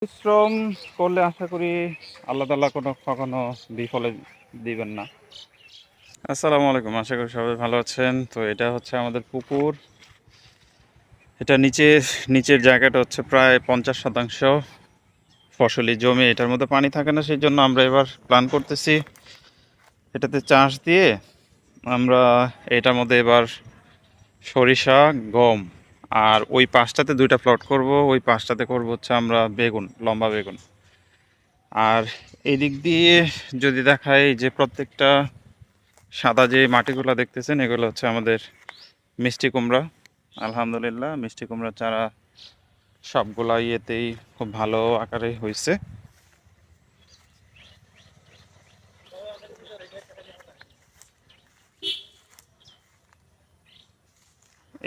পরিশ্রম করলে আশা করি আল্লাহ তাআলা কখনো বিফলে দিবেন না। আসসালামু আলাইকুম, আশা করি সবাই ভালো আছেন। তো এটা হচ্ছে আমাদের পুকুর। এটা নিচের জায়গাটা হচ্ছে প্রায় 50% ফসলি জমি। এটার মধ্যে পানি থাকে না, সেই জন্য আমরা এবার প্ল্যান করতেছি এটাতে চাষ দিয়ে আমরা এটার মধ্যে এবার সরিষা, গম আর ওই পাশটাতে 2টা প্লট করব। ওই পাশটাতে করব হচ্ছে আমরা বেগুন, লম্বা বেগুন। আর এই দিক দিয়ে যদি দেখাই যে প্রত্যেকটা সাদা যে মাটিগুলো দেখতেছেন এগুলো হচ্ছে আমাদের মিষ্টি কুমড়া। আলহামদুলিল্লাহ মিষ্টি কুমড়া চারা সবগুলা ইয়েতেই খুব ভালো আকারে হয়েছে।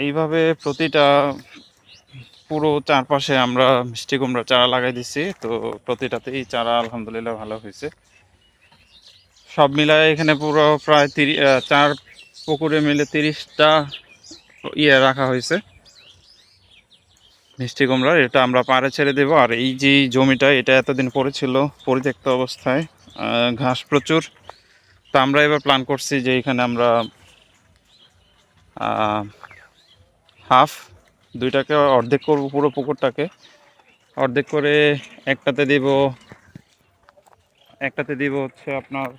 এইভাবে প্রতিটা পুরো চারপাশে আমরা মিষ্টি কুমড়া চারা লাগাই দিছি। তো প্রতিটাতেই চারা আলহামদুলিল্লাহ ভালো হয়েছে। সব মিলায় এখানে পুরো প্রায় 4 পুকুরে মিলে 30টা রাখা হয়েছে মিষ্টি কুমড়ার। এটা আমরা পাড়ে ছেড়ে দেবো। আর এই যে জমিটা, এটা এতদিন পড়েছিল পরিত্যক্ত অবস্থায়, ঘাস প্রচুর। তো আমরা এবার প্ল্যান করছি যে এখানে আমরা হাফ, দুইটাকে অর্ধেক করব, পুরো পুকুরটাকে অর্ধেক করে একটাতে দিব হচ্ছে আপনার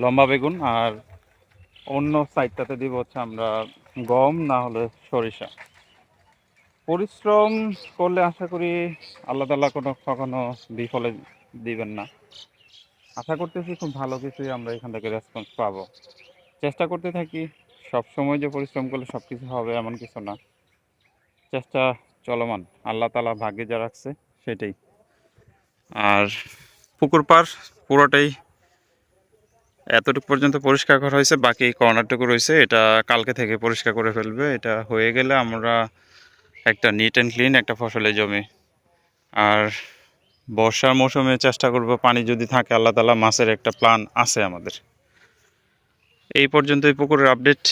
লম্বা বেগুন, আর অন্য সাইডটাতে দিব হচ্ছে আমরা গম না হলে সরিষা। পরিশ্রম করলে আশা করি আল্লাহ তাআলা কখনো বিফলে দিবেন না। আশা করতেছি খুব ভালো কিছুই আমরা এখান থেকে রেসপন্স পাবো। চেষ্টা করতে থাকি। সব সময় যে পরিশ্রম করলে সব কিছু হবে এমন কিছু না। চেষ্টা চলমান, আল্লাহ তাআলা ভাগ্যে যা রাখছে সেটাই। আর পুকুর পাড় পুরোটাই এতটুকু পর্যন্ত পরিষ্কার করা হয়েছে, বাকি কর্নারটুকু রয়েছে, এটা কালকে থেকে পরিষ্কার করে ফেলবে। এটা হয়ে গেলে আমরা একটা নিট অ্যান্ড ক্লিন একটা ফসলের জমি। আর বর্ষার মৌসুমে চেষ্টা করব, পানি যদি থাকে আল্লাহ তাআলা, মাছের একটা প্ল্যান আছে আমাদের। এই পর্যন্তই পুকুরের আপডেট।